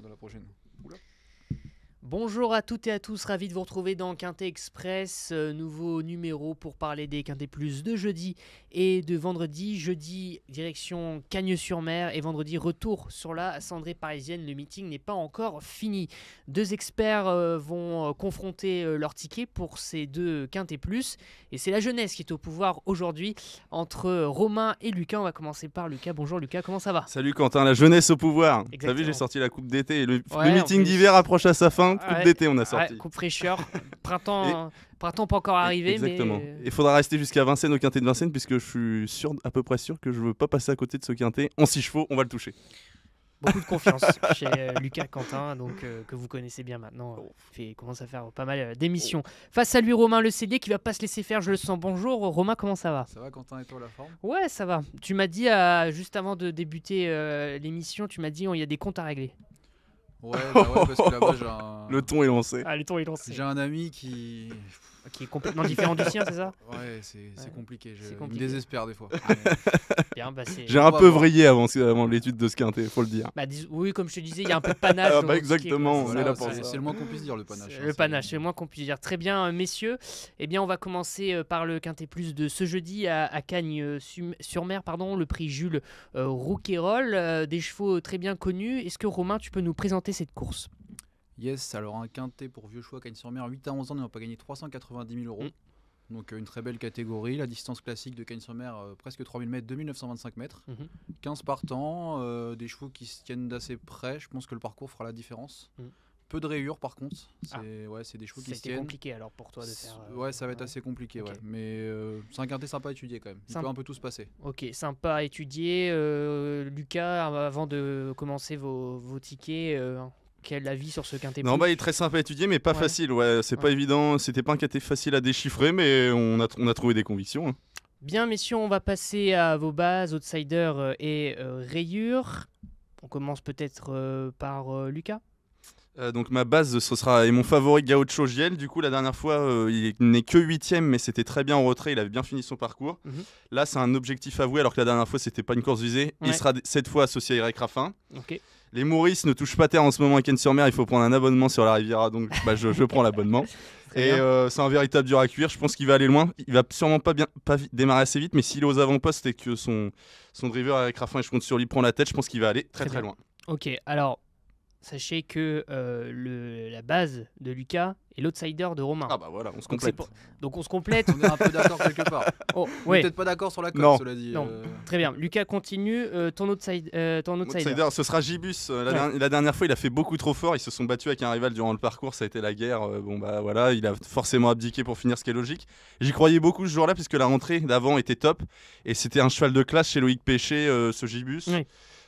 dans la prochaine. Oula. Bonjour à toutes et à tous, ravi de vous retrouver dans Quintet Express, nouveau numéro pour parler des Quintet Plus de jeudi et de vendredi. Jeudi, direction Cagnes-sur-Mer et vendredi, retour sur la cendrée parisienne. Le meeting n'est pas encore fini. Deux experts vont confronter leur ticket pour ces deux Quintet Plus et c'est la jeunesse qui est au pouvoir aujourd'hui entre Romain et Lucas. On va commencer par Lucas. Bonjour Lucas, comment ça va? Salut Quentin, la jeunesse au pouvoir. T'as Exactement. vu, j'ai sorti la coupe d'été et le Ouais, meeting en plus. d'hiver approche à sa fin. Coupe Ouais, d'été, on a sorti. Ouais, coupe fraîcheur. Printemps pas encore arrivé, Exactement. mais... Il faudra rester jusqu'à Vincennes au quintet de Vincennes puisque je suis à peu près sûr que je veux pas passer à côté de ce quintet. En 6 chevaux, on va le toucher. Beaucoup de confiance chez Lucas Quentin, donc, que vous connaissez bien maintenant. Il commence à faire pas mal d'émissions. Face à lui, Romain Le CD qui va pas se laisser faire, je le sens. Bonjour Romain, comment ça va? Ça va Quentin et toi la forme? Ouais, ça va. Tu m'as dit, juste avant de débuter l'émission, tu m'as dit il y a des comptes à régler. Ouais, parce que là-bas j'ai un... Le ton est lancé. Ah, le ton est lancé. J'ai un ami qui est complètement différent du sien, c'est ça? Ouais, c'est compliqué. C'est Il compliqué. me désespère des fois. Bien, bah c'est... J'ai un peu vrillé avant l'étude de ce quintet, faut le dire. Bah, oui, comme je te disais, il y a un peu de panache. Ah, dans bah, votre ticket, exactement, quoi. on est là pour ça. C'est le moins qu'on puisse dire, le panache. Le panache, c'est le moins qu'on puisse dire. Très bien, messieurs. Eh bien, on va commencer par le Quintet Plus de ce jeudi à Cagnes-sur-Mer, le prix Jules Rouquayrol. Des chevaux très bien connus. Est-ce que Romain, tu peux nous présenter cette course? Yes, alors un quintet pour vieux choix Cagnes-sur-Mer, 8 à 11 ans, on n'a pas gagné 390 000 €. Donc une très belle catégorie. La distance classique de Cagnes-sur-Mer, presque 3000 mètres, 2925 mètres. 15 partants, des chevaux qui se tiennent d'assez près. Je pense que le parcours fera la différence. Peu de rayures par contre. C'est des chevaux qui se tiennent. C'est compliqué alors pour toi de faire... Ouais, ça va être assez compliqué. Okay. Ouais. Mais c'est un quintet sympa à étudier quand même. Il peut un peu tout se passer. Ok, sympa à étudier. Lucas, avant de commencer vos tickets... Quel avis sur ce quintet? Non, bah, il est très sympa à étudier, mais pas facile. Ouais, c'est pas évident. C'était pas un quintet facile à déchiffrer, mais on a trouvé des convictions. Hein. Bien, messieurs, on va passer à vos bases, outsiders et rayures. On commence peut-être par Lucas. Donc ma base, ce sera mon favori Gaucho Giel. Du coup, la dernière fois, il n'est que 8ème, mais c'était très bien en retrait. Il avait bien fini son parcours. Là, c'est un objectif avoué, alors que la dernière fois, c'était pas une course visée. Il sera cette fois associé à Eric Raffin. Ok. Les Maurice ne touchent pas terre en ce moment à Cagnes-sur-Mer. Il faut prendre un abonnement sur la Riviera, donc je prends l'abonnement. Et c'est un véritable dur à cuire. Je pense qu'il va aller loin. Il va sûrement pas démarrer assez vite, mais s'il est aux avant-postes et que son driver Eric Raffin, et je compte sur lui, prend la tête, je pense qu'il va aller très loin. Ok, alors sachez que la base de Lucas est l'outsider de Romain. Ah bah voilà, on se complète. Donc on se complète. On est un peu d'accord quelque part. Oh, On est peut-être pas d'accord sur la cote, cela dit. Non. Très bien. Lucas continue. Ton outsider. Ce sera Gibus. La dernière fois, il a fait beaucoup trop fort. Ils se sont battus avec un rival durant le parcours. Ça a été la guerre. Bon bah voilà, il a forcément abdiqué pour finir, ce qui est logique. J'y croyais beaucoup ce jour-là puisque la rentrée d'avant était top et c'était un cheval de classe chez Loïc Péché, ce Gibus. Oui.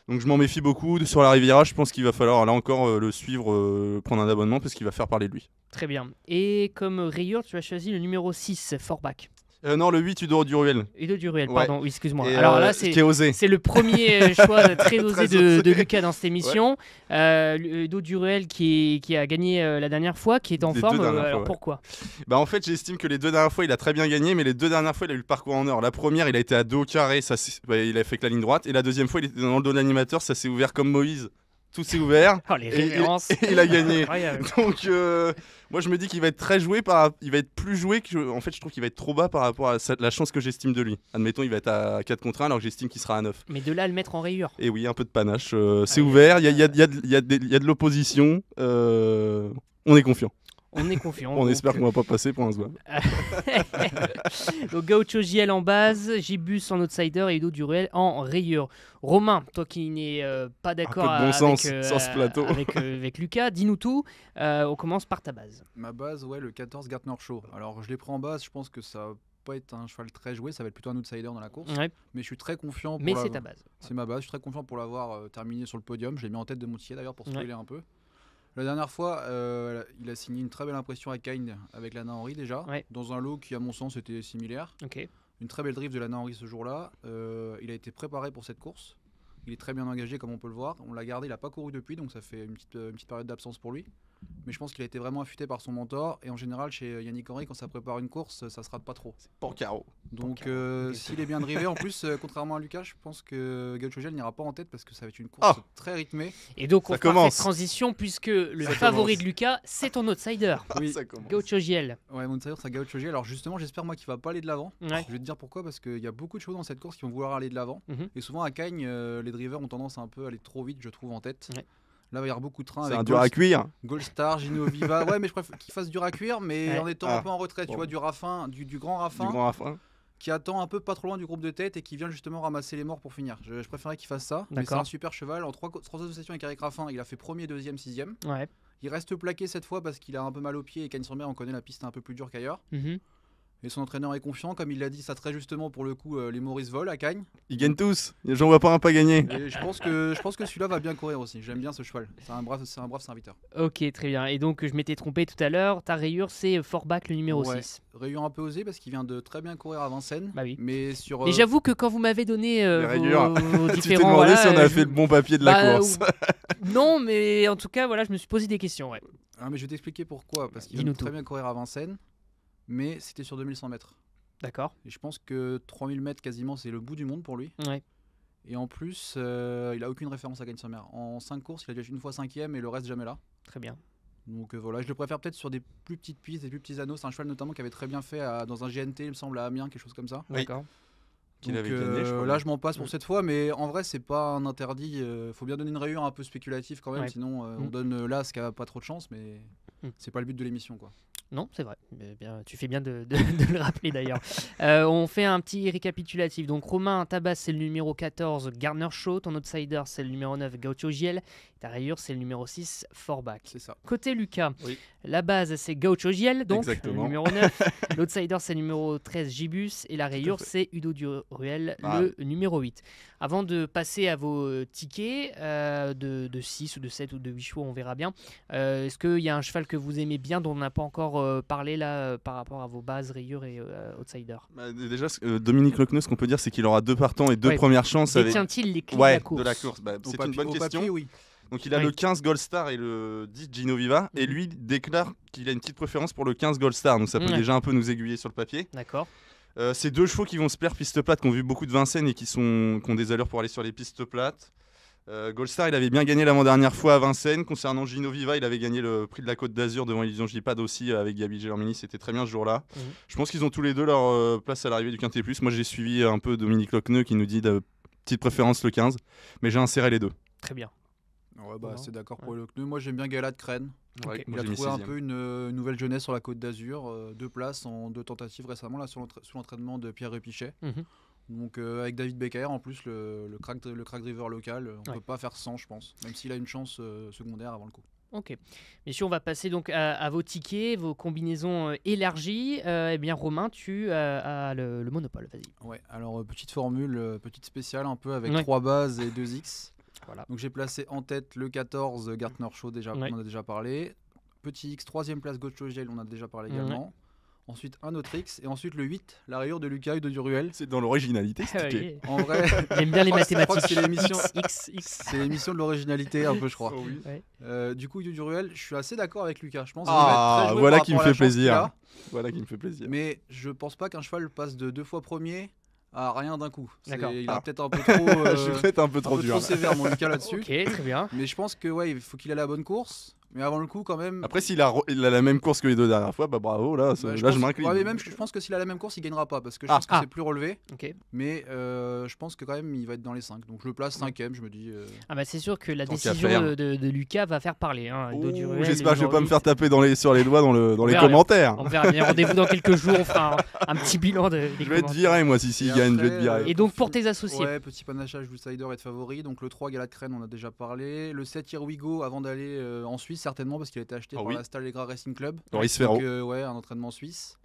Donc je m'en méfie beaucoup. Sur la Riviera, je pense qu'il va falloir là encore le suivre, prendre un abonnement parce qu'il va faire parler de lui. Très bien. Et comme rayure, tu as choisi le numéro 6, Forbach. Non, le 8, Udo Duruel. Udo Duruel, pardon, oui, excuse-moi. Et alors là, c'est le premier choix très osé de Lucas dans cette émission. Udo Duruel qui a gagné la dernière fois, qui est en forme. Alors pourquoi? En fait, j'estime que les deux dernières fois, il a très bien gagné, mais les deux dernières fois, il a eu le parcours en or. La première, il a été à dos carré, il a fait que la ligne droite. Et la deuxième fois, il était dans le dos de l'animateur, ça s'est ouvert comme Moïse. Tout s'est ouvert. Oh, les références. Et il a gagné. Donc, moi, je me dis qu'il va être très joué. Il va être plus joué que. En fait, je trouve qu'il va être trop bas par rapport à la chance que j'estime de lui. Admettons, il va être à 4 contre 1, alors que j'estime qu'il sera à 9. Mais de là à le mettre en rayure. Et oui, un peu de panache. C'est ouvert. Il y a de l'opposition. On est confiant. On est confiant. On espère qu'on va pas passer pour un zouave. Donc Gaucho Giel en base, Gibus en outsider et Udo Duruel en rayure. Romain, toi qui n'es pas d'accord avec Lucas, dis-nous tout. On commence par ta base. Ma base, le 14 Gartner Show. Alors je l'ai pris en base, je pense que ça va pas être un cheval très joué, ça va être plutôt un outsider dans la course. Ouais. Mais je suis très confiant. Mais c'est ta base. C'est ma base, je suis très confiant pour l'avoir terminé sur le podium. Je l'ai mis en tête de mon ticket d'ailleurs pour spoiler un peu. La dernière fois, il a signé une très belle impression à Cagnes avec Lana Henry déjà, dans un lot qui à mon sens était similaire. Une très belle drift de Lana Henry ce jour-là. Il a été préparé pour cette course. Il est très bien engagé comme on peut le voir. On l'a gardé, il n'a pas couru depuis, donc ça fait une petite période d'absence pour lui. Mais je pense qu'il a été vraiment affûté par son mentor. Et en général, chez Yannick Henry, quand ça prépare une course, ça se rate pas trop. C'est Pancaro. Donc Ok. s'il est bien drivé, en plus, contrairement à Lucas, je pense que Gaucho Gel n'ira pas en tête parce que ça va être une course très rythmée. Et donc on Ça fera commence. cette transition puisque le Ça favori commence. de Lucas, c'est ton outsider. Oui. Ça commence. Gaucho Giel. Ouais, Mounsair, c'est Gaucho Gel. Alors justement, j'espère moi qu'il va pas aller de l'avant. Ouais. Je vais te dire pourquoi, parce qu'il y a beaucoup de choses dans cette course qui vont vouloir aller de l'avant. Mhm. Et souvent à Cagnes, les drivers ont tendance à un peu aller trop vite, je trouve, en tête. Ouais. Là, il va y avoir beaucoup de trains C'est avec un dur à cuire. Goldstar, Gino Viva. Ouais, mais je préfère qu'il fasse dur à cuire, mais Ouais. en étant Ah. un peu en retrait. Tu Bon. vois, du Raffin, du grand Du Raffin, grand Raffin. qui attend un peu pas trop loin du groupe de tête et qui vient justement ramasser les morts pour finir. Je préférais qu'il fasse ça. Mais c'est D'accord. un super cheval. En trois associations avec Eric Raffin, il a fait premier, deuxième, sixième. Ouais. Il reste plaqué cette fois parce qu'il a un peu mal au pied et Cagnes-sur-Mer, on connaît la piste un peu plus dure qu'ailleurs. Mhm. Et son entraîneur est confiant, comme il l'a dit, ça très justement pour le coup, les Maurice volent à Cagnes. Ils gagnent tous. J'en vois pas un pas gagner. Et je pense que celui-là va bien courir aussi. J'aime bien ce cheval. C'est un brave serviteur. Ok, très bien. Et donc je m'étais trompé tout à l'heure. Ta rayure, c'est Forbach, le numéro Ouais. 6. Rayure un peu osé parce qu'il vient de très bien courir à Vincennes. Bah oui. Mais sur. Mais j'avoue que quand vous m'avez donné Les rayures. vos Tu t'es différents... demandé voilà, si on avait je- fait le bon papier de la Bah, course. Non, mais en tout cas, voilà, je me suis posé des questions. Ouais. Ah, mais je vais t'expliquer pourquoi. Parce qu'il Dis-nous vient de très tout. bien courir à Vincennes. Mais c'était sur 2100 mètres. D'accord. Et je pense que 3000 mètres quasiment, c'est le bout du monde pour lui. Ouais. Et en plus, il a aucune référence à Cagnes-sur-Mer. En 5 courses, il a déjà fait une fois 5ème et le reste jamais là. Très bien. Donc voilà, je le préfère peut-être sur des plus petites pistes, des plus petits anneaux. C'est un cheval notamment qui avait très bien fait dans un GNT, il me semble, à Amiens, quelque chose comme ça. Oui. D'accord. Qu'il Donc, avait gagné, je crois. là, je m'en passe pour Mm. cette fois, mais en vrai, c'est pas un interdit. Faut bien donner une rayure un peu spéculative quand même, Ouais. sinon on Mm. donne là ce qui a pas trop de chance, mais Mm. c'est pas le but de l'émission, quoi. Non, c'est vrai. Mais bien, tu fais bien de de le rappeler d'ailleurs. On fait un petit récapitulatif. Donc Romain Tabas, c'est le numéro 14, Gardner Shaw. Ton outsider, c'est le numéro 9, Gaucho Giel. Ta rayure, c'est le numéro 6, Forbach. C'est ça. Côté Lucas, Oui. la base, c'est Gaucho Giel, donc Exactement. le numéro 9. L'outsider, c'est le numéro 13, Gibus. Et la rayure, fait. c'est Udo Duruel, Ah. le numéro 8. Avant de passer à vos tickets de 6 ou de 7 ou de 8 chevaux, on verra bien. Est-ce qu'il y a un cheval que vous aimez bien dont on n'a pas encore parlé là par rapport à vos bases, rayures et outsider? Bah, déjà, Dominique Lecneux, ce qu'on peut dire, c'est qu'il aura 2 partants et 2 Ouais. premières chances. Avec... Détient-il les clés Ouais, de la course? de la course. Bah, Au c'est papier- une bonne au question. papier, oui. Donc il a Oui. le 15 Gold Star et le 10 Gino Viva. Et Mhm. lui déclare qu'il a une petite préférence pour le 15 Gold Star. Donc ça peut Ouais. déjà un peu nous aiguiller sur le papier. D'accord. C'est 2 chevaux qui vont se plaire piste plate, qui ont vu beaucoup de Vincennes et qui ont des allures pour aller sur les pistes plates. Gold Star, il avait bien gagné l'avant-dernière fois à Vincennes. Concernant Gino Viva, il avait gagné le prix de la Côte d'Azur devant Illusion Gipad aussi avec Gabi Gelormini. C'était très bien ce jour-là. Mhm. Je pense qu'ils ont tous les deux leur place à l'arrivée du Quintet Plus. Moi, j'ai suivi un peu Dominique Lecneux qui nous dit de petite préférence le 15. Mais j'ai inséré les deux. Très bien. Ouais, bah, Non. c'est d'accord pour le pneu. Moi, j'aime bien Galade Crène. Ok. Il a trouvé un peu une nouvelle jeunesse sur la Côte d'Azur. 2 places en 2 tentatives récemment là, sous l'entraînement de Pierre Répichet. Mhm. Donc avec David Becker en plus, le crack driver local, on Ouais. peut pas faire sans, je pense. Même s'il a une chance secondaire avant le coup. Ok. Messieurs, on va passer donc à vos tickets, vos combinaisons élargies. Eh bien, Romain, tu as le monopole. Vas-y. Ouais, alors petite formule, petite spéciale un peu avec Ouais. 3 bases et 2 X. Voilà. Donc j'ai placé en tête le 14 Gartner Shaw, déjà, Ouais. on en a déjà parlé. Petit X, 3ème place Gaucho Gel, on en a déjà parlé Ouais. également. Ensuite un autre X, et ensuite le 8, la rayure de Lucas Udo Duruel. C'est dans l'originalité, ce Ah, ticket. oui. En vrai, J'aime bien les Je crois que mathématiques. c'est l'émission. X. c'est l'émission de l'originalité un peu, je crois. Oh oui. Ouais. Du coup, Udo Duruel, je suis assez d'accord avec Lucas. Je pense qu'il Ah, va être très joué voilà par qui me rapport à fait la chance qu'il plaisir. a. Voilà qui me fait plaisir. Mais je pense pas qu'un cheval passe de 2 fois premier à rien d'un coup. D'accord. Il a Ah. peut-être un peu trop, Je suis peut-être un peu un trop peu dur. trop sévère, mon Lucas, là-dessus. Ok, très bien. Mais je pense que ouais, il faut qu'il ait la bonne course. Mais avant le coup, quand même. Après, s'il a, il a la même course que les 2 dernières fois, bah bravo, là, bah, je pense- m'incline. ouais, mais même, je pense que s'il a la même course, il gagnera pas parce que je Ah. pense que Ah. c'est plus relevé. Ok. Mais je pense que quand même, il va être dans les 5. Donc je le place 5ème, je me dis. Ah bah c'est sûr que la Tant qu'à décision faire. de Lucas va faire parler. Hein. Udo Ouh, Duruel, J'espère que je vais numéro pas me 8. faire taper sur les doigts dans les verra bien. commentaires. On verra bien. Rendez-vous dans quelques jours. On fera un petit bilan des Je vais être commentaires. viré, moi, si Et il gagne, je vais après, être viré. Et donc pour tes associés. Ouais, petit panachage d'outsider et de favori. Donc le 3 Galade Crène, on a déjà parlé. Le 7 Here We Go avant d'aller en Suisse, certainement, parce qu'il a été acheté Ah par oui. la Stallegra Racing Club. Maurice Ferraud. Donc, ouais, un entraînement suisse.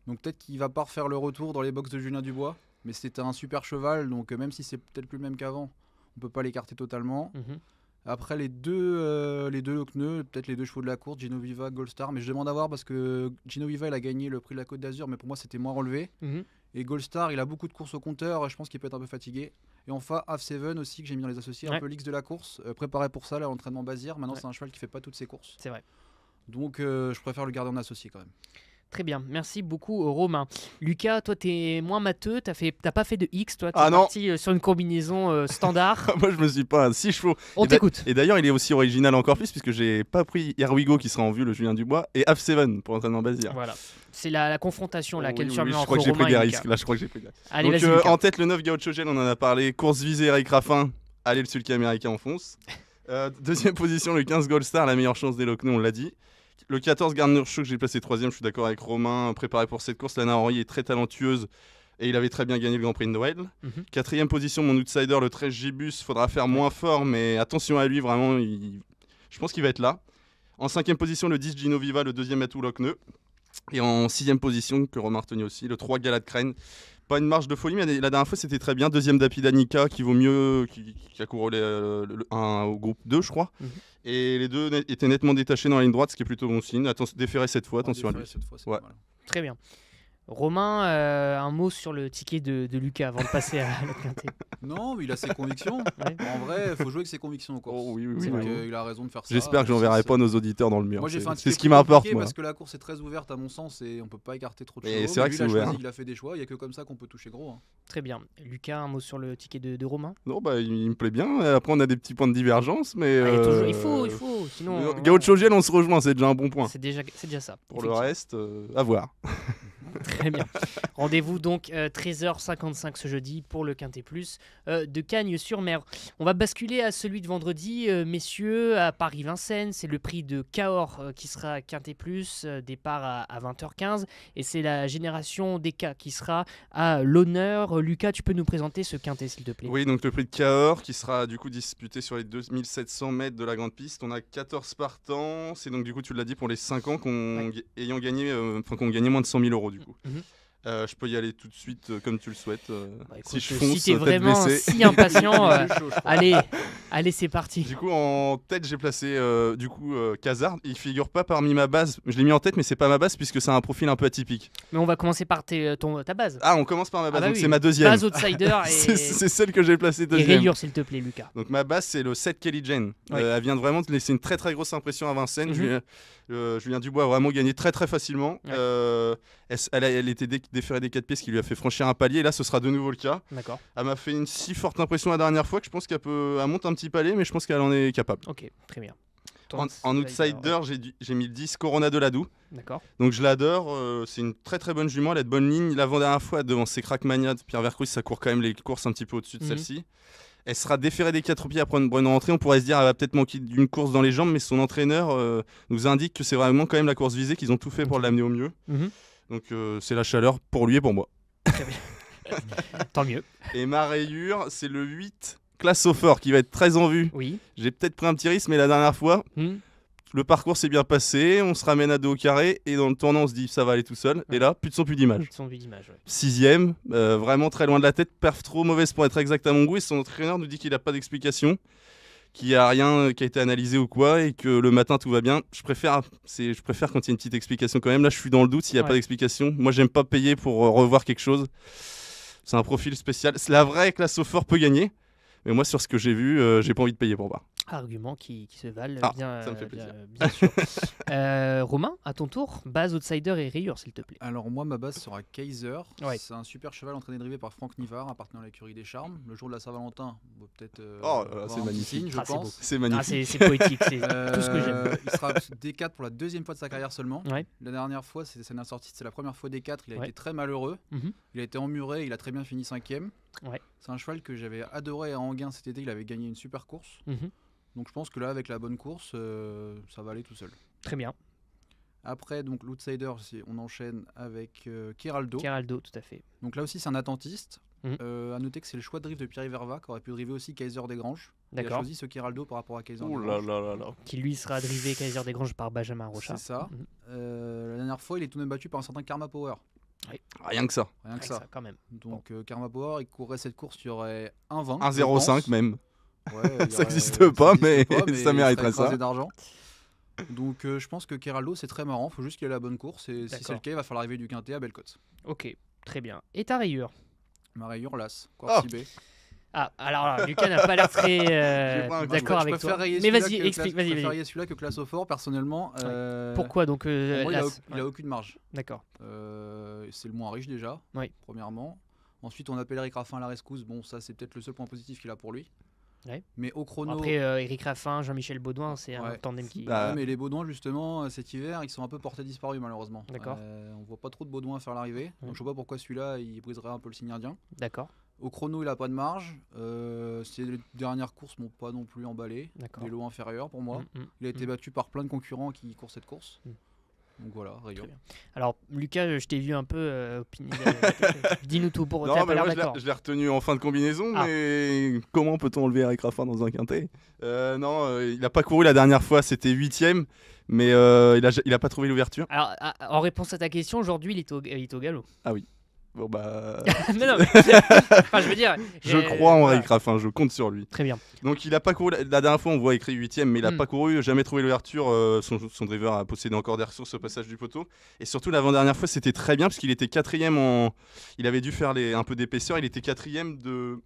Donc peut-être qu'il va pas refaire le retour dans les box de Julien Dubois. Mais c'était un super cheval, donc même si c'est peut-être plus le même qu'avant, on peut pas l'écarter totalement. Mhm. Après les deux Lecneux, peut-être les 2 chevaux de la course, Gino Viva, Gold Star. Mais je demande à voir parce que Gino Viva, il a gagné le prix de la Côte d'Azur, mais pour moi c'était moins relevé. Mhm. Et Gold Star, il a beaucoup de courses au compteur, je pense qu'il peut être un peu fatigué. Et enfin, Half Seven aussi, que j'ai mis dans les associés, Ouais. un peu l'X de la course, préparé pour ça, là, l'entraînement Bazir. Maintenant, Ouais. c'est un cheval qui fait pas toutes ses courses. C'est vrai. Donc je préfère le garder en associé quand même. Très bien, merci beaucoup Romain. Lucas, toi t'es moins matheux, t'as pas fait de X, toi t'es Ah non. parti sur une combinaison standard. Moi je me suis pas 6 chevaux. On t'écoute. Et d'ailleurs il est aussi original encore plus puisque j'ai pas pris Here We Go qui sera en vue le Julien Dubois et F7 pour l'entraînement basir. Voilà, c'est la confrontation là, qu'elle survient je entre crois que j'ai Romain pris et des Lucas. risques. Là je crois que j'ai pris des risques. Allez, Donc vas-y Lucas. en tête le 9 Gaucho Gel, on en a parlé. Course visée Eric Raffin. Allez le sulky américain en fonce. Deuxième position le 15 Gold Star, la meilleure chance des Lochneux, on l'a dit. Le 14 Gardner Show que j'ai placé 3ème, je suis d'accord avec Romain, préparé pour cette course. Lana Henry est très talentueuse et il avait très bien gagné le Grand Prix de Noël. 4ème position, mon outsider, le 13 Gibus. Faudra faire moins fort, mais attention à lui, vraiment, je pense qu'il va être là. En 5ème position, le 10 Gino Viva, le 2e atout Lochneux. Et en 6ème position, que Romain retenait aussi, le 3 Galad Crane. Pas une marge de folie, mais la dernière fois c'était très bien. 2e d'Apidanica qui vaut mieux, qui a couru au groupe 2, je crois. Et les deux étaient nettement détachés dans la ligne droite, ce qui est plutôt bon signe. Attention, déféré cette fois, attention à lui. Cette fois, c'est Ouais. pas mal. Très bien. Romain, un mot sur le ticket de Lucas avant de passer à la quintée. Non, mais il a ses convictions. Ouais. En vrai, il faut jouer avec ses convictions en course. Oh, oui, Donc, oui. il a raison de faire ça. J'espère que C'est- j'enverrai c'est- pas nos auditeurs dans le mur. Moi, j'ai fait un C'est ticket ce qui plus m'importe, compliqué moi. parce que la course est très ouverte à mon sens et on peut pas écarter trop de Et choses. c'est vrai que Lui, c'est il a ouvert. choisi, il a fait des choix. Il y a que comme ça qu'on peut toucher gros. Hein. Très bien. Lucas, un mot sur le ticket de Romain. Non, bah, il me plaît bien. Après, on a des petits points de divergence, mais. Il faut. Sinon, Gaucho Gel, on se rejoint, c'est déjà un bon point. c'est déjà ça. Pour le reste, à voir. Très bien. Rendez-vous donc 13h55 ce jeudi pour le Quintet Plus de Cagnes-sur-Mer. On va basculer à celui de vendredi, messieurs, à Paris-Vincennes. C'est le prix de Cahors qui sera à Quintet Plus, départ à 20h15. Et c'est la génération DK qui sera à l'honneur. Lucas, tu peux nous présenter ce Quintet, s'il te plaît? Oui, donc le prix de Cahors qui sera du coup disputé sur les 2700 mètres de la grande piste. On a 14 partants. C'est donc du coup, tu l'as dit, pour les 5 ans ayant gagné, qui ont gagné moins de 100 000 euros du coup. Je peux y aller tout de suite comme tu le souhaites. Écoute, si je fonce, si t'es tête vraiment baissée. si impatient, Il est chaud, je crois. allez, c'est parti. Du coup, en tête, j'ai placé Khazard. Il figure pas parmi ma base. Je l'ai mis en tête, mais c'est pas ma base puisque c'est un profil un peu atypique. Mais on va commencer par ta base. Ah, on commence par ma base, bah donc oui. c'est ma deuxième. Base outsider C'est celle que j'ai placée et deuxième. rayure, s'il te plaît, Lucas. Donc ma base, c'est le 7 Kelly Jane. Ouais. Elle vient de vraiment de laisser une très très grosse impression à Vincennes. Julien Dubois a vraiment gagné très très facilement. Ouais. Elle était déférée des 4 pieds, ce qui lui a fait franchir un palier. Et là, ce sera de nouveau le cas. D'accord. Elle m'a fait une si forte impression la dernière fois que je pense qu'elle monte un petit palier, mais je pense qu'elle en est capable. Ok, très bien. En outsider, j'ai mis le 10 Corona de Ladou. D'accord. Donc je l'adore, c'est une très très bonne jument, elle a de bonnes lignes. L'avant-dernière fois, devant ses Crackmania de Pierre Vercruysse, ça court quand même les courses un petit peu au-dessus de celle-ci. Elle sera déférée des 4 pieds après une bonne rentrée. On pourrait se dire qu'elle va peut-être manquer d'une course dans les jambes, mais son entraîneur nous indique que c'est vraiment quand même la course visée, qu'ils ont tout fait pour l'amener au mieux. Donc c'est la chaleur pour lui et pour moi. Très bien. Tant mieux. Et ma rayure, c'est le 8 Classe au fort qui va être très en vue. Oui. J'ai peut-être pris un petit risque, mais la dernière fois, le parcours s'est bien passé, on se ramène à 2 au carré et dans le tournant on se dit ça va aller tout seul. Et là, plus de son, plus d'image. Son vue d'image, ouais. 6ème, vraiment très loin de la tête, perf trop mauvaise pour être exact à mon goût. Et son entraîneur nous dit qu'il n'a pas d'explication, qu'il n'y a rien qui a été analysé ou quoi, et que le matin tout va bien. Je préfère quand il y a une petite explication quand même. Là, je suis dans le doute s'il n'y a pas d'explication. Moi, j'aime pas payer pour revoir quelque chose. C'est un profil spécial. C'est la vraie classe au fort peut gagner. Mais moi, sur ce que j'ai vu, j'ai pas envie de payer pour voir. Arguments qui se valent bien, ça me fait plaisir. bien sûr. Romain, à ton tour, base, outsider et rayure, s'il te plaît. Alors moi, ma base sera Kaiser. Ouais. C'est un super cheval entraîné et drivé par Franck Nivard, appartenant à l'écurie des Charmes. Le jour de la Saint-Valentin, on va peut-être là, c'est voir un petit magnifique. signe, je Ah, c'est pense. beau. C'est magnifique. C'est poétique, c'est tout ce que j'aime. Il sera D4 pour la deuxième fois de sa carrière seulement. Ouais. La dernière fois, c'est la première fois D4. Il a Ouais. été très malheureux. Mhm. Il a été emmuré. Il a très bien fini 5ème. Ouais. C'est un cheval que j'avais adoré à Enghien cet été. Il avait gagné une super course. Mhm. Donc je pense que là, avec la bonne course, ça va aller tout seul. Très bien. Après, donc l'outsider, on enchaîne avec Kiraldo. Kiraldo, tout à fait. Donc là aussi, c'est un attentiste. Mhm. À noter que c'est le choix de drift de Pierre Verva, qui aurait pu driver aussi Kaiser Desgranges. Il a D'accord. choisi ce Kiraldo par rapport à Kaiser Ouh Desgranges. là. Qui lui sera drivé Kaiser Desgranges par Benjamin Rocha. C'est ça. Mhm. La dernière fois, il est tout de même battu par un certain Karma Power. Rien que ça. Rien que Avec ça. quand même. Donc Karma Power, il courrait cette course, il y aurait 1,20. 1,05 même. Ouais, il y Ça aurait- n'existe pas, mais ça il mériterait serait écrasé ça. d'argent. Donc je pense que Kiraldo, c'est très marrant. Il faut juste qu'il ait la bonne course. Et si c'est D'accord. le cas, il va falloir arriver du Quintet à Bellecote. Ok, très bien. Et ta rayure? Ma rayure, Las. Oh. Quartibé. Ah, alors Lucas n'a pas l'air très d'accord avec toi. Mais vas-y, explique. Je préfère rayer celui-là que Classe au Fort, personnellement. Pourquoi donc pour moi, il a aucune marge. D'accord. C'est le moins riche déjà, premièrement. Ensuite, on appelle Eric Raffin à la rescousse. Bon, ça, c'est peut-être le seul point positif qu'il a pour lui. Ouais. Mais au chrono. Après, Eric Raffin, Jean-Michel Baudouin, c'est un tandem qui. Mais les Baudouins, justement, cet hiver, ils sont un peu portés disparus, malheureusement. D'accord. On voit pas trop de Baudouins faire l'arrivée. Donc, je sais pas pourquoi celui-là, il briserait un peu le signe indien. D'accord. Au chrono, il a pas de marge. Les dernières courses m'ont pas non plus emballé. Des lots inférieurs pour moi. Il a été battu par plein de concurrents qui courent cette course. Donc voilà, rayon. Alors Lucas, je t'ai vu un peu dis-nous tout pour non, mais moi, je l'ai retenu en fin de combinaison, mais comment peut-on enlever Eric Raffin dans un quintet? Non, il n'a pas couru la dernière fois, c'était 8ème, mais il a pas trouvé l'ouverture. Alors en réponse à ta question, aujourd'hui il est au galop. Ah oui. Bon bah. non, mais enfin, je veux dire. Je crois en Eric Raffin, je compte sur lui. Très bien. Donc il a pas couru la dernière fois, on voit écrit 8ème, mais il a pas couru, jamais trouvé l'ouverture. Son driver a possédé encore des ressources au passage du poteau. Et surtout l'avant-dernière fois, c'était très bien parce qu'il était 4ème il avait dû faire un peu d'épaisseur. Il était 4ème de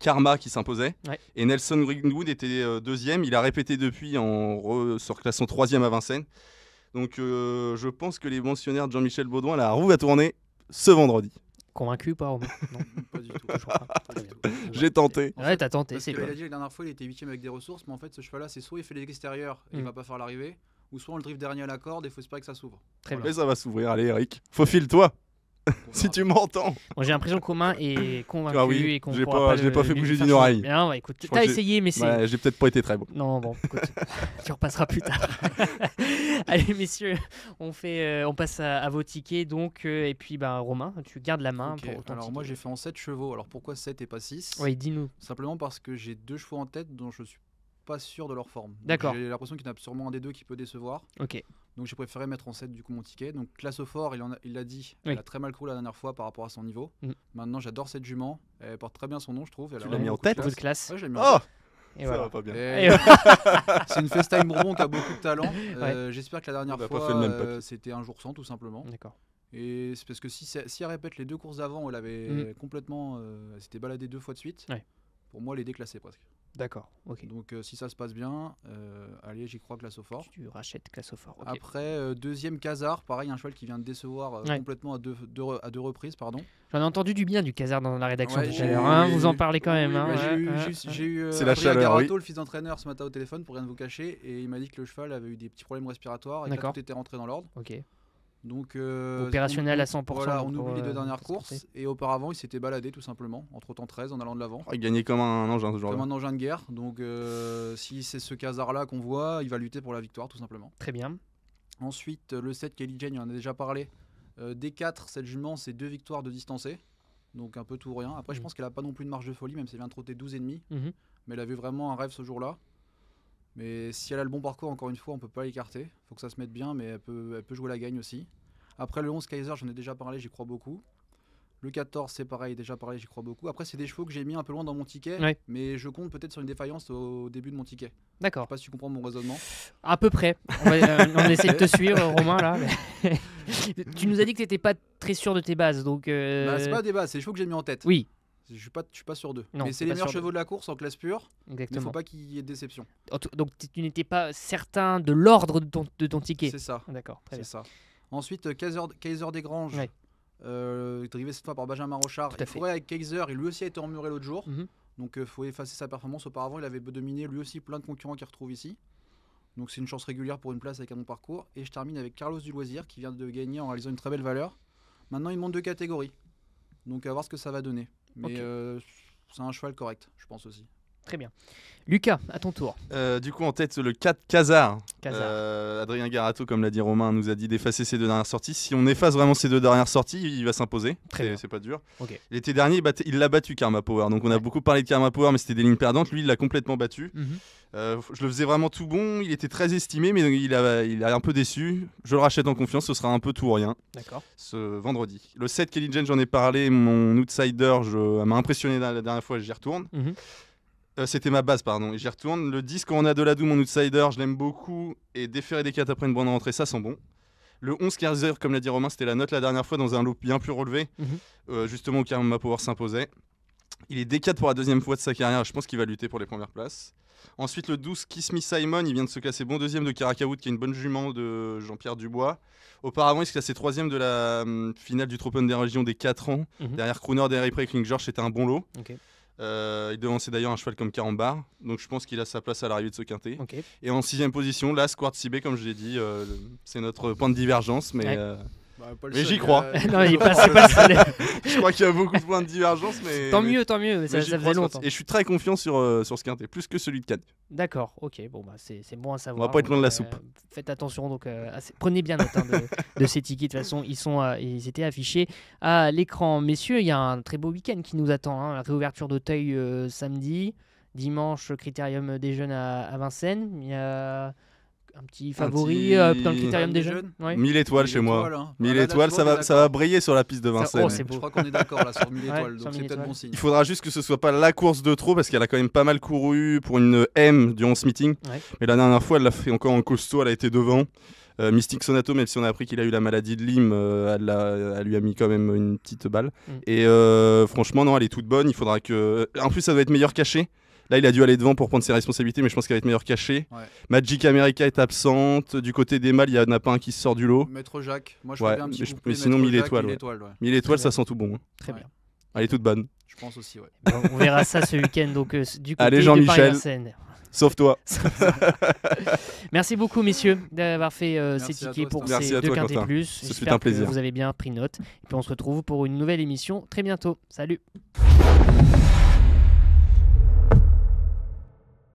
Karma qui s'imposait. Ouais. Et Nelson Greenwood était 2ème. Il a répété depuis se reclassant 3ème à Vincennes. Donc je pense que les mentionnaires de Jean-Michel Baudouin, la roue va tourner ce vendredi. Convaincu ou pas, Romain? Non, pas du tout. J'ai tenté. Ouais, t'as tenté. Parce qu'il a dit la dernière fois, il était 8ème avec des ressources, mais en fait, ce cheval-là, c'est soit il fait l'extérieur et il va pas faire l'arrivée, ou soit on le drift dernier à la corde et il faut espérer que ça s'ouvre. Très bien. Mais ça va s'ouvrir, allez Eric. Faufile-toi si tu m'entends. Bon, j'ai l'impression que Romain est convaincu et qu'on pourra pas je l'ai pas fait bouger d'une oreille. Non, écoute, t'as essayé, mais c'est. J'ai peut-être pas été très bon. Non, bon, écoute, tu repasseras plus tard. Allez, messieurs, on passe à vos tickets, donc, et puis, Romain, tu gardes la main pour ton Alors, ticket. moi, j'ai fait en 7 chevaux. Alors, pourquoi 7 et pas 6? Oui, dis-nous. Simplement parce que j'ai 2 chevaux en tête dont je suis pas sûr de leur forme. D'accord. J'ai l'impression qu'il y en a sûrement un des deux qui peut décevoir. Ok. Donc j'ai préféré mettre en 7 du coup mon ticket. Donc Classe au Fort, il l'a dit, oui. Elle a très mal couru la dernière fois par rapport à son niveau. Maintenant j'adore cette jument, elle porte très bien son nom je trouve. Tu l'as mis en tête? Beaucoup de classe. Ouais, je l'ai mis en tête. Et ça voilà. va pas bien. C'est une FaceTime Bourbon qui a beaucoup de talent. J'espère que la dernière fois c'était un jour sans tout simplement. D'accord. Et c'est parce que si elle répète les 2 courses d'avant où elle avait complètement elle s'était baladée 2 fois de suite, pour moi elle est déclassée presque. D'accord, ok. Donc si ça se passe bien, allez, j'y crois, Classe au Fort. Tu rachètes Classe au Fort. Okay. Après, deuxième Casar, pareil, un cheval qui vient de décevoir complètement à deux reprises, pardon. J'en ai entendu du bien du Casar dans la rédaction tout à l'heure. Vous en parlez quand même. J'ai eu c'est la chaleur, Garato, le fils d'entraîneur, ce matin au téléphone pour rien de vous cacher, et il m'a dit que le cheval avait eu des petits problèmes respiratoires et que tout était rentré dans l'ordre. Ok. Donc, opérationnel à 100%. Voilà, on oublie les 2 dernières courses. Et auparavant, il s'était baladé tout simplement, en trottant 13, en allant de l'avant. Il gagnait comme un engin ce jour-là. Comme un engin de guerre. Donc, si c'est ce Casar-là qu'on voit, il va lutter pour la victoire tout simplement. Très bien. Ensuite, le 7 Kelly Jane, il en a déjà parlé. D4, cette jument, c'est 2 victoires de distancé. Donc, un peu tout ou rien. Après, je pense qu'elle n'a pas non plus de marge de folie, même si elle vient de trotter 12,5. Mais elle avait vraiment un rêve ce jour-là. Mais si elle a le bon parcours, encore une fois, on peut pas l'écarter. Il faut que ça se mette bien, mais elle peut jouer la gagne aussi. Après le 11 Kaiser, j'en ai déjà parlé, j'y crois beaucoup. Le 14, c'est pareil, déjà parlé, j'y crois beaucoup. Après, c'est des chevaux que j'ai mis un peu loin dans mon ticket, mais je compte peut-être sur une défaillance au début de mon ticket. D'accord. Je sais pas si tu comprends mon raisonnement. À peu près. On essaie de te suivre, Romain, là. Tu nous as dit que tu n'étais pas très sûr de tes bases, donc... c'est pas des bases, c'est les chevaux que j'ai mis en tête. Oui. Je suis pas sûr d'eux. Non, mais c'est les meilleurs chevaux de la course en classe pure. Exactement. Mais il faut pas qu'il y ait de déception. Donc tu n'étais pas certain de l'ordre de ton ticket. C'est ça. D'accord. C'est ça. Ensuite, Kaiser Desgranges, drivé cette fois par Benjamin Rochard. Il courait avec Kaiser, et lui aussi a été emmuré l'autre jour. Donc il faut effacer sa performance. Auparavant, il avait dominé lui aussi plein de concurrents qu'il retrouve ici. Donc c'est une chance régulière pour une place avec un bon parcours. Et je termine avec Carlos du Loisir qui vient de gagner en réalisant une très belle valeur. Maintenant, il monte de catégorie. Donc à voir ce que ça va donner. Mais c'est un cheval correct, je pense aussi. Très bien. Lucas, à ton tour. Du coup, en tête, le 4 Casar. Adrien Garato, comme l'a dit Romain, nous a dit d'effacer ses 2 dernières sorties. Si on efface vraiment ces 2 dernières sorties, il va s'imposer. C'est pas dur. Okay. L'été dernier, il l'a battu, Karma Power. Donc on a beaucoup parlé de Karma Power, mais c'était des lignes perdantes. Lui, il l'a complètement battu. Je le faisais vraiment tout bon. Il était très estimé, mais il a un peu déçu. Je le rachète en confiance. Ce sera un peu tout ou rien. D'accord. Ce vendredi. Le 7 Kelly Jane, j'en ai parlé. Mon outsider, m'a impressionné la dernière fois. J'y retourne. C'était ma base, pardon. Et j'y retourne. Le 10, quand on a de la Doux, mon outsider, je l'aime beaucoup. Et déférer des 4 après une bonne rentrée, ça sent bon. Le 11 Kaiser, comme l'a dit Romain, c'était la note la dernière fois dans un lot bien plus relevé. Justement, où Karma Power s'imposait. Il est D4 pour la deuxième fois de sa carrière. Je pense qu'il va lutter pour les premières places. Ensuite, le 12, Kiss Me Simon. Il vient de se classer bon deuxième de Caracawood, qui est une bonne jument de Jean-Pierre Dubois. Auparavant, il se classait troisième de la finale du Tropen des régions des 4 ans. Derrière Crooner, Derry Prey et King George, c'était un bon lot. Il devançait d'ailleurs un cheval comme Carambar. Donc je pense qu'il a sa place à l'arrivée de ce quintet. Et en 6ème position, là, Squart Cibé, comme je l'ai dit, c'est notre point de divergence. Mais, mais j'y crois. Non, c'est pas le seul. Je crois qu'il y a beaucoup de points de divergence. Mais, tant mieux. Ça faisait longtemps. Et je suis très confiant sur ce quintet, plus que celui de Cannes. D'accord, ok. Bon, bah, c'est bon à savoir. On va pas être loin de la soupe. Faites attention, donc prenez bien note de ces tickets. De toute façon, ils étaient affichés à l'écran. Messieurs, il y a un très beau week-end qui nous attend. Hein. La réouverture d'Auteuil samedi. Dimanche, Critérium des Jeunes à Vincennes. Il y a un petit favori dans le Critérium des Jeunes. 1000 étoiles chez moi. Hein. 1000 étoiles, ça va briller sur la piste de Vincennes. Je crois qu'on est d'accord là sur 1000 étoiles, donc c'est peut-être bon signe. Il faudra juste que ce soit pas la course de trop, parce qu'elle a quand même pas mal couru pour une M durant ce meeting. Mais la dernière fois, elle l'a fait encore en costaud, elle a été devant. Mystic Sonato, même si on a appris qu'il a eu la maladie de Lyme, elle lui a mis quand même une petite balle. Et franchement, non, elle est toute bonne. Il faudra que. En plus, ça doit être meilleur caché. Là, il a dû aller devant pour prendre ses responsabilités, mais je pense qu'elle va être meilleure cachée. Magic America est absente. Du côté des mâles, il n'y en a pas un qui sort du lot. Maître Jacques. Moi, je ferais bien un petit mais sinon, 1000 étoiles. 1000 étoiles, ça bien. sent tout bon. Hein. Très bien. Elle est toute bonne. Je pense aussi, ouais. Bon, on verra ça ce week-end, donc du côté Allez, de Jean-Michel. Paris-Vincennes. Sauf toi. Merci beaucoup, messieurs, d'avoir fait ces tickets pour ces deux quintés plus. C'est un plaisir. Que vous avez bien pris note. Et puis on se retrouve pour une nouvelle émission très bientôt. Salut.